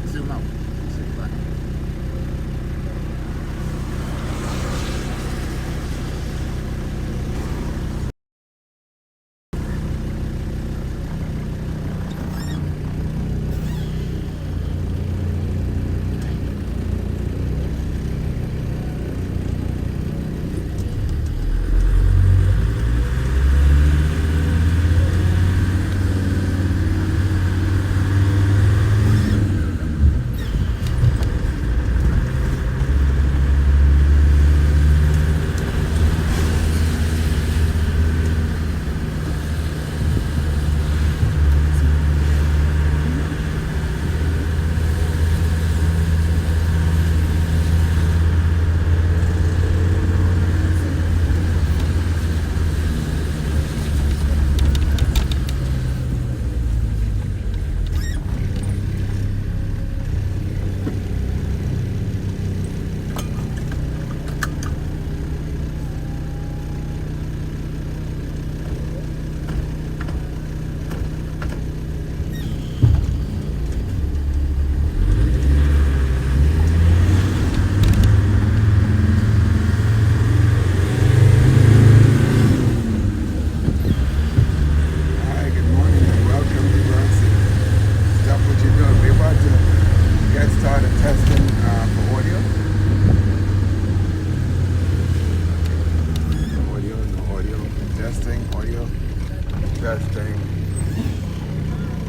Zoom out. Zoom back.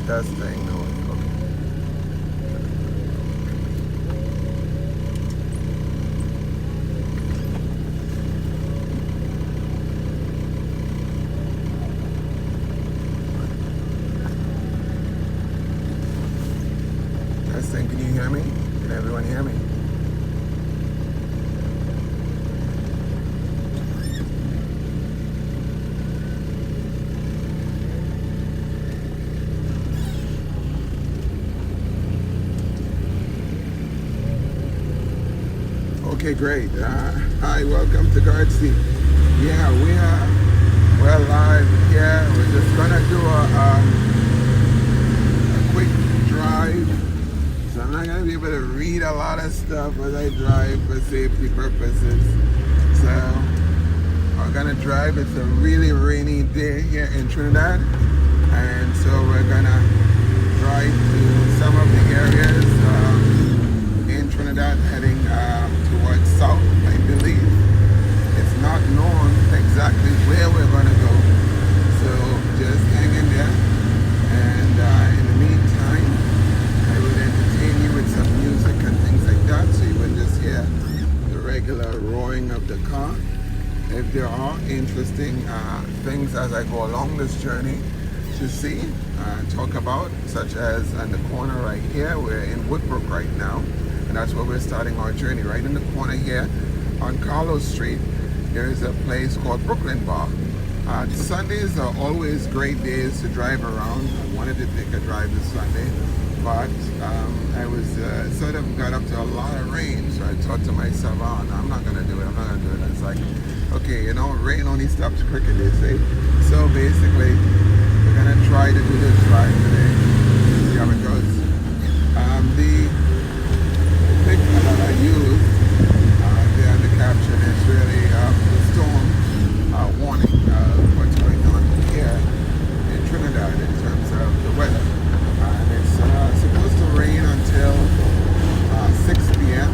Testing, no, okay. Testing, can you hear me? Can everyone hear me? Okay, great. Hi, welcome to Guardsea. Yeah, we're live here. We're just gonna do a quick drive. So I'm not gonna be able to read a lot of stuff as I drive for safety purposes. So we're gonna drive. It's a really rainy day here in Trinidad, and so we're gonna drive to some of the areas in Trinidad heading towards south, I believe. It's not known exactly where we're going to go, so just hang in there, and in the meantime I will entertain you with some music and things like that, so you wouldn't just hear the regular roaring of the car. If there are interesting things as I go along this journey to see, talk about, such as on the corner right here, we're in Woodbrook right now, and that's where we're starting our journey. Right in the corner here on Carlos Street, there is a place called Brooklyn Bar. Sundays are always great days to drive around. I wanted to take a drive this Sunday, but I was sort of got up to a lot of rain, so I thought to myself, oh, no, I'm not going to do it. And it's like, okay, you know, rain only stops cricket, they say. So basically, we're going to try to do this drive today. See how it goes. The picture that I used there in the caption is really the storm warning of what's going on here in Trinidad in terms of the weather. And it's supposed to rain until 6 p.m.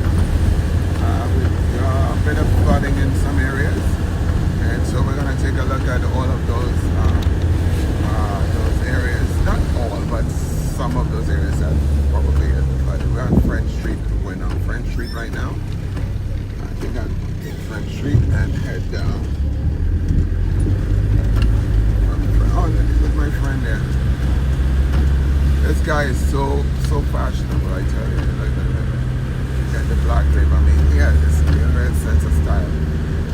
With a bit of flooding in some areas. And so we're going to take a look at all of those areas. Not all, but some of those areas that probably is. But we're on French Street. We're on French Street right now. I think I'm in French Street and head down. Oh, look, my friend there. This guy is so fashionable, I tell you. Look, the black tape. I mean, he has this real sense of style.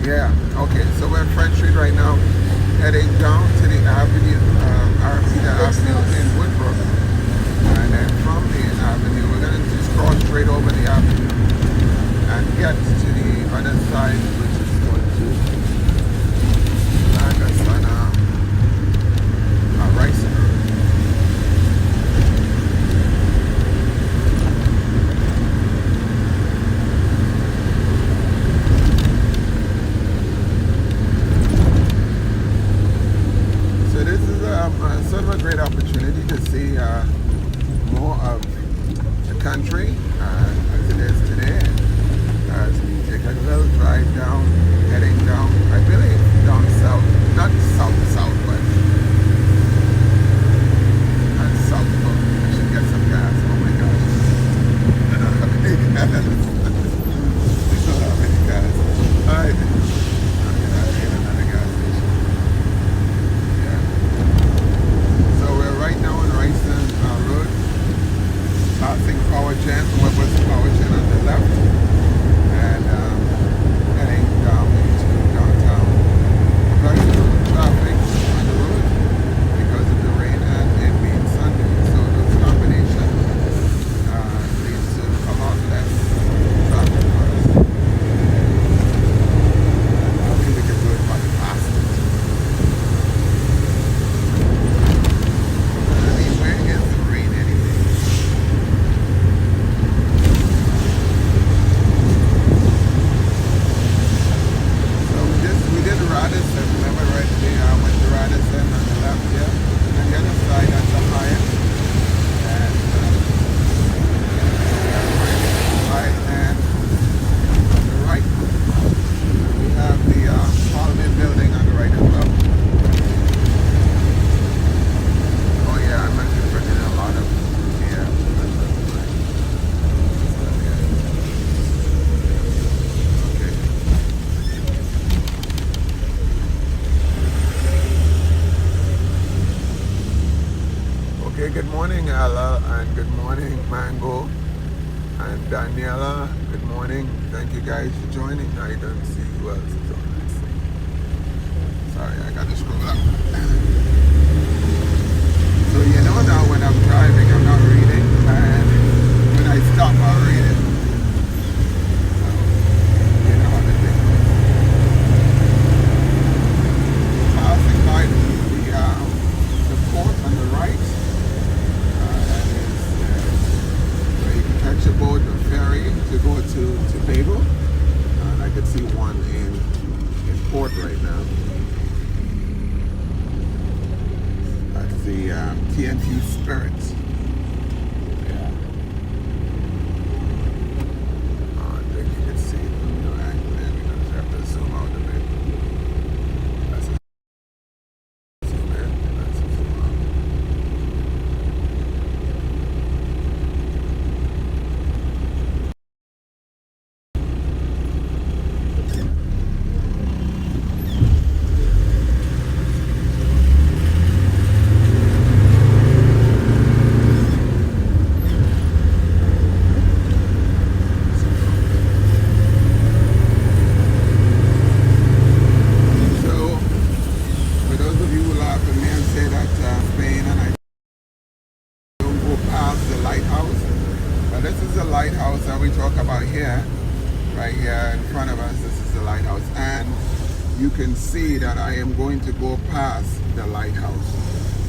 Yeah. Okay, so we're on French Street right now, heading down to the avenue, Arabida Avenue in Woodbrook. And then from the avenue, we're going to just cross straight over the avenue and get to the other side, which is going to Lagasana Rice. So this is sort of a great opportunity to see more of the country as it is today. As we take a little drive down, heading down, I believe down south, not south, but not south. Oh, I should get some gas. Oh my gosh. I don't have any gas. I don't have any gas. Alright. Okay, I need another gas station. Yeah. So we're right now on Ryson Road, passing Power Gen, Weber's Power Gen on the left, and heading down into downtown. Very little traffic on the road because of the rain and it being Sunday. So those combinations leads to a lot less traffic for us. I think we can do it much faster. Anyway, it's the rain anyway. So we did Radisson, remember right there, I went to Radisson on the left here, and the other side that's the highest, and right, and on the right, we have the Parliament building on the right as well. Oh yeah, I'm actually printing a lot of, yeah, that's right. Okay, good morning, Ella, and good morning, Mango, and Daniela. Good morning. Thank you guys for joining. I don't see who else is on. Let's see. Sorry, I got to scroll up. So you know now when I'm driving, I'm not reading, and when I stop, I'll read it. So, you know how the thing goes. Passing by the port on the right. That is where you can catch a boat or ferry to go to Tobago. And I could see one in port right now. That's the TNT Spirit. Yeah. I think you can see it from your angle there. We're going to have to zoom out a bit. That's a zoom in. That's a zoom out. Lighthouse that we talk about here, right here in front of us. This is the lighthouse, and you can see that I am going to go past the lighthouse.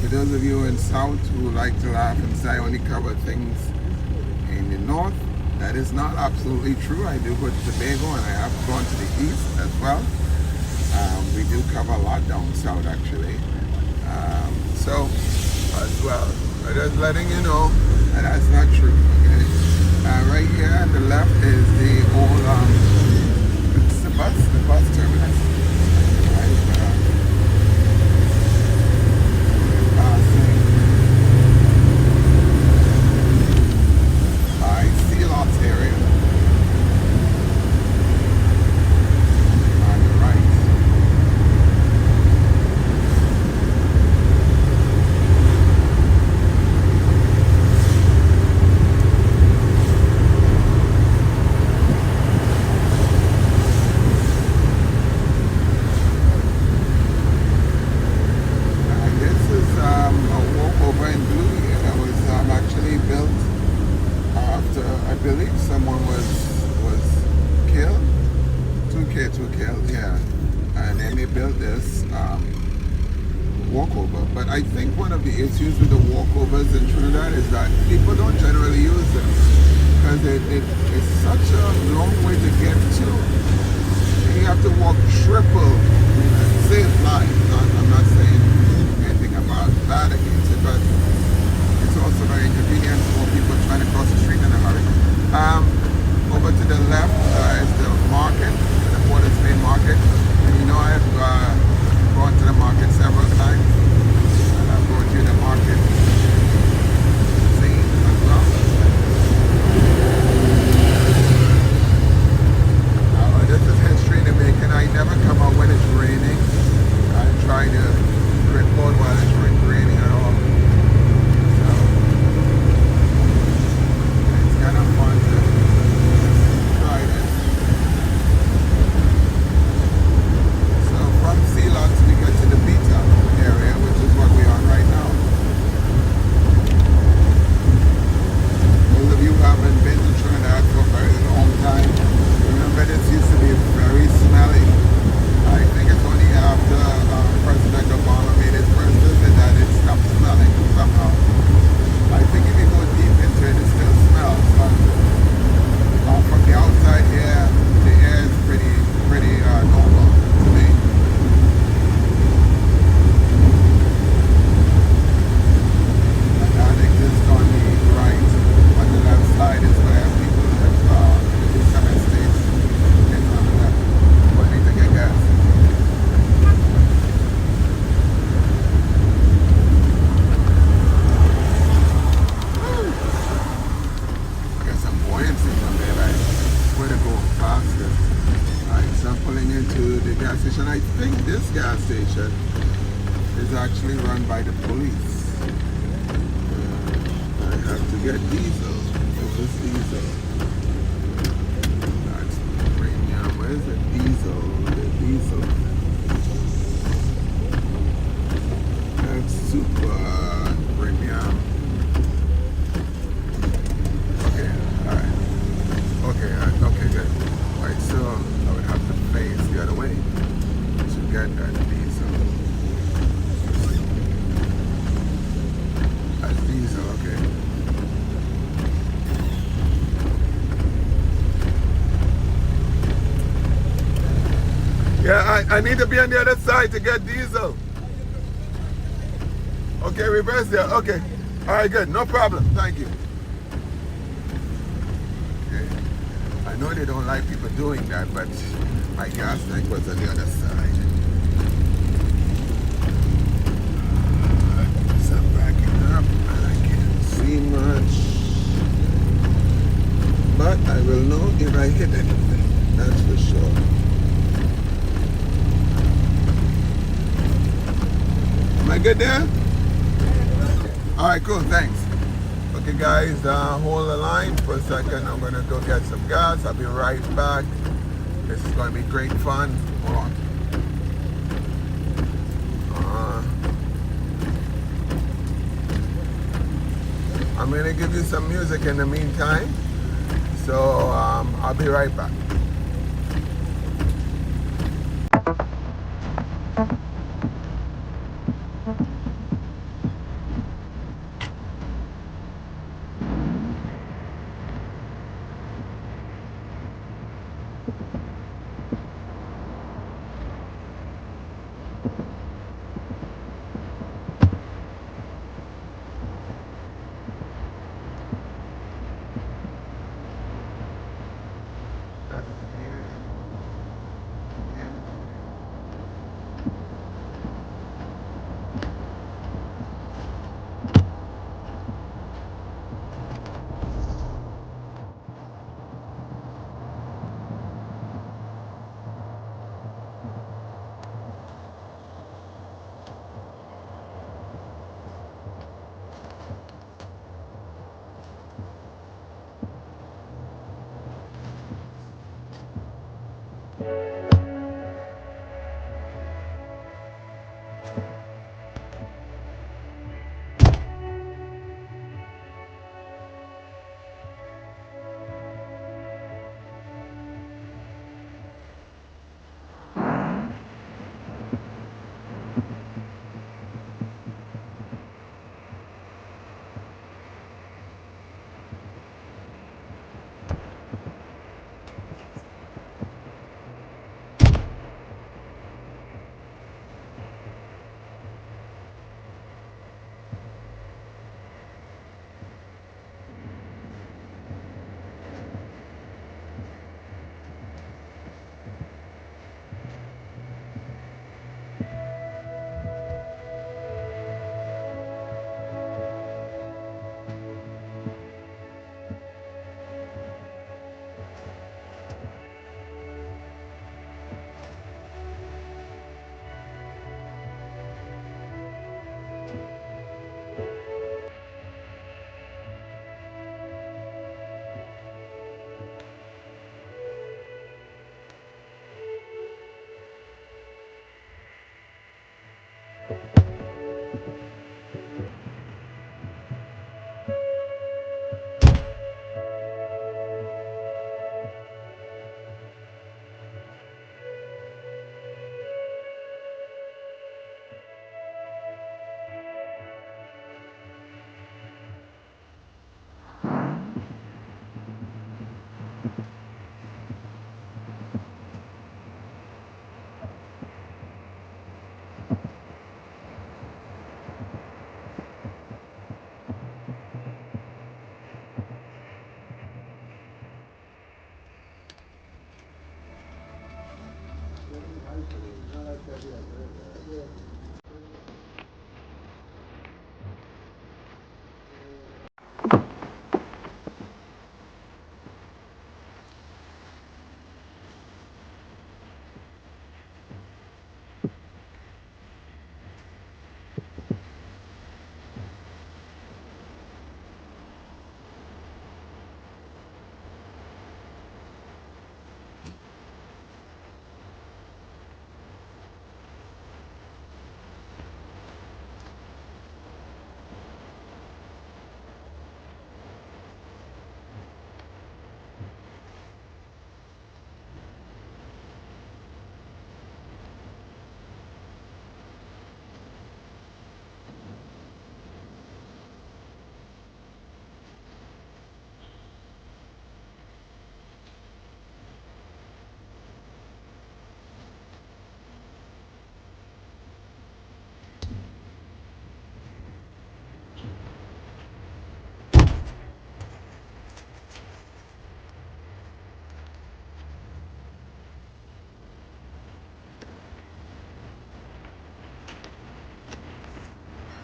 For those of you in South who like to laugh and say I only cover things in the north, that is not absolutely true. I do go to Tobago and I have gone to the east as well. We do cover a lot down south actually. So as well, but just letting you know that that's not true. Okay. Right here on the left is the old, it's the bus terminus. Right, by Sea Lots area. On the right. Walkover, but I think one of the issues with the walkovers in Trinidad is that people don't generally use them because it's such a long way to get to. You have to walk triple, save lives. I'm not saying anything run by the police. I have to get diesel. This is diesel. That's premium. Where's the diesel? The diesel. That's super premium. Okay, alright. Okay, okay, good. Alright, so I would have to face the other way to get that diesel. That's diesel, okay. Yeah, I need to be on the other side to get diesel. Okay, reverse there. Okay. Alright, good. No problem. Thank you. Okay. I know they don't like people doing that, but my gas tank was on the other side. So I'm backing up and I can't see much. But I will know if I hit anything. That's for sure. Am I good there? Alright, cool, thanks. Okay guys, hold the line for a second. I'm gonna go get some gas. I'll be right back. This is gonna be great fun. Hold on. I'm gonna give you some music in the meantime. So I'll be right back.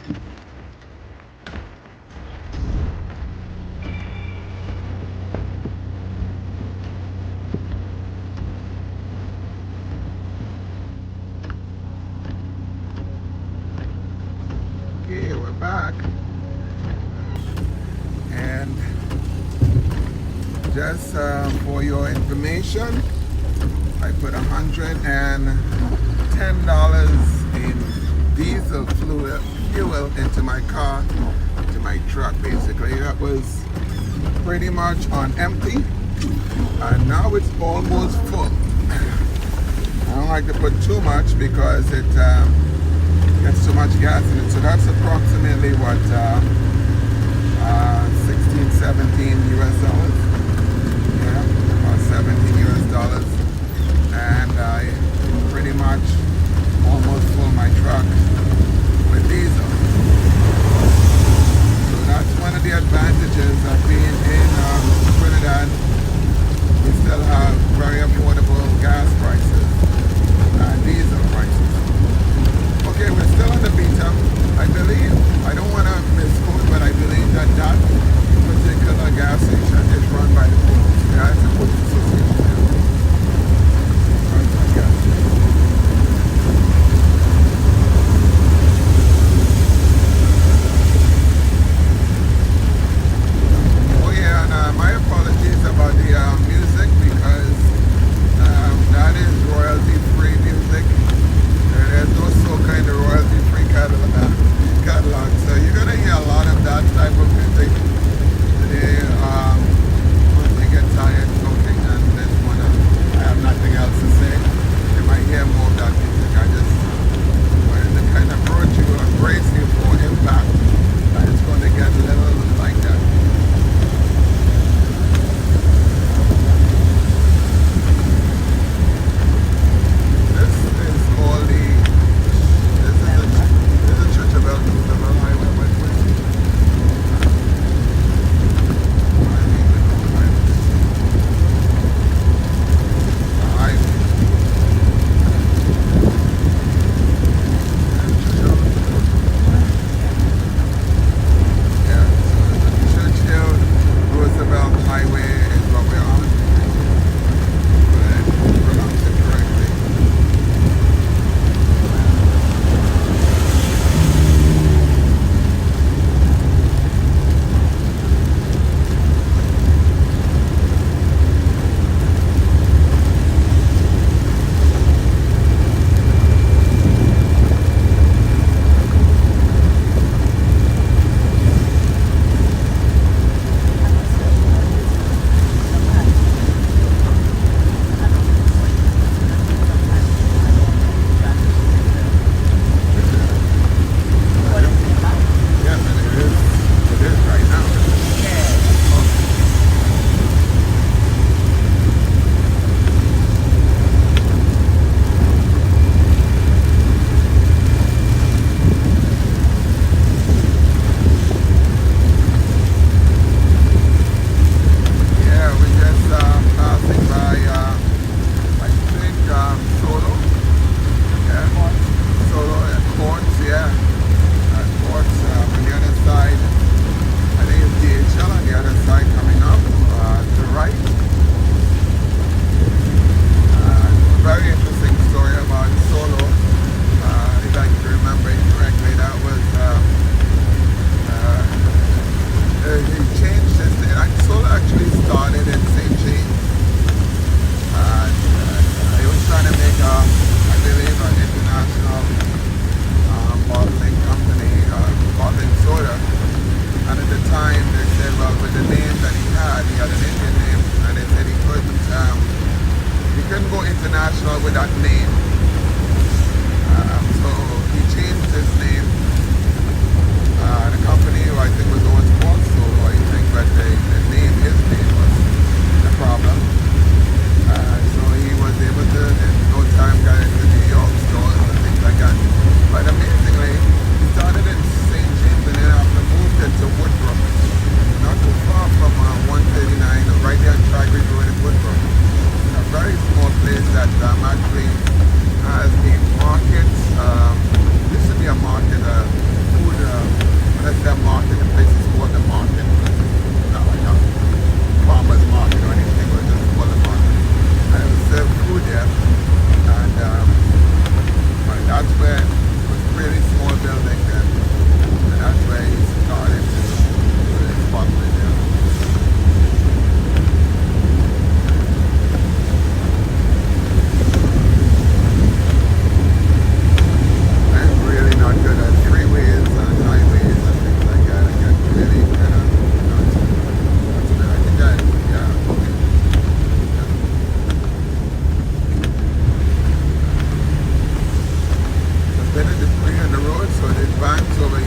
Okay, we're back. And just for your information, I put $110 in diesel fuel into my car, into my truck basically. That was pretty much on empty, and now it's almost full. I don't like to put too much because it gets too much gas in it. So that's approximately what 16, 17 US dollars. Yeah, about 17 US dollars. And I pretty much almost full my truck with diesel. So that's one of the advantages of being in Trinidad. We still have very affordable gas prices and diesel prices. Okay, we're still on the beta. I believe, I don't want to misquote, but I believe that that particular gas station is run by the Port. Yeah, it's a Port Association. Runs by gas station.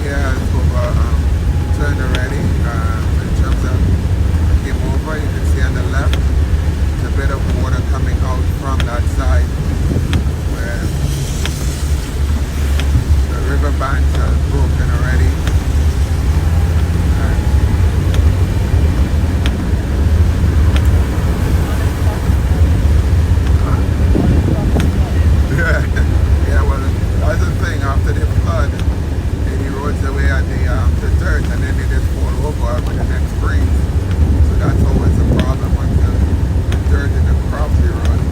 here has turned already. In terms of came over, you can see on the left, there's a bit of water coming out from that side where the river banks are broken already. Yeah, well, that's the thing. After the flood, it erodes away at the dirt, and then they just fall over with the next breeze. So that's always a problem when the dirt in the crops erode,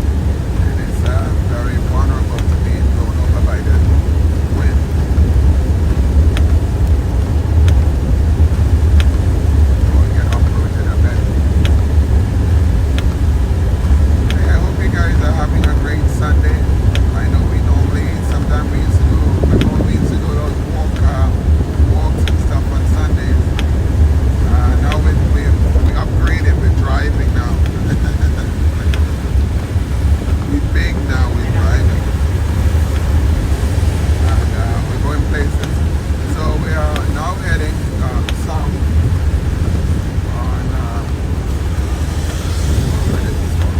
and it's very vulnerable to being blown over by the wind. So it get uprooted a bit. Hey, I hope you guys are having a great Sunday. I know sometimes we used to do those walks and stuff on Sundays. Now we upgraded with driving now. We big now with driving. And we're going places. So we are now heading south on where is this one?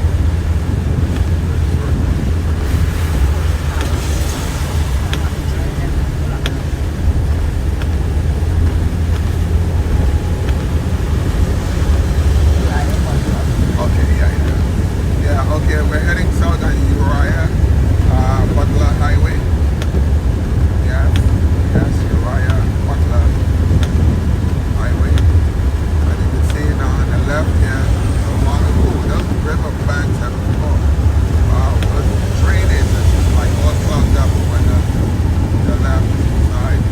Okay, we're heading south on Uriah, Butler Highway. Yes, Uriah, Butler Highway. And you can see now on the left here, those river banks have those drainage is like all clogged up on the left side.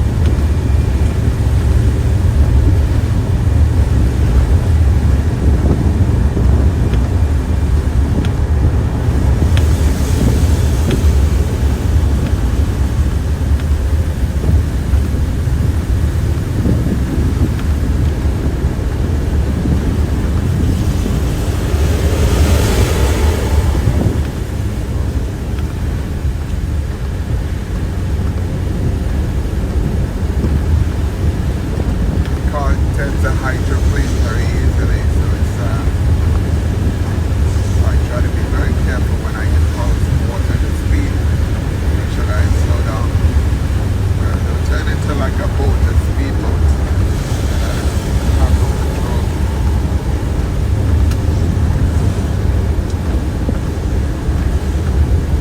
Tends to hydroplane very easily, so it's I try to be very careful when I get close to water the speed. Make sure that I slow down. It'll turn into like a boat, a speedboat.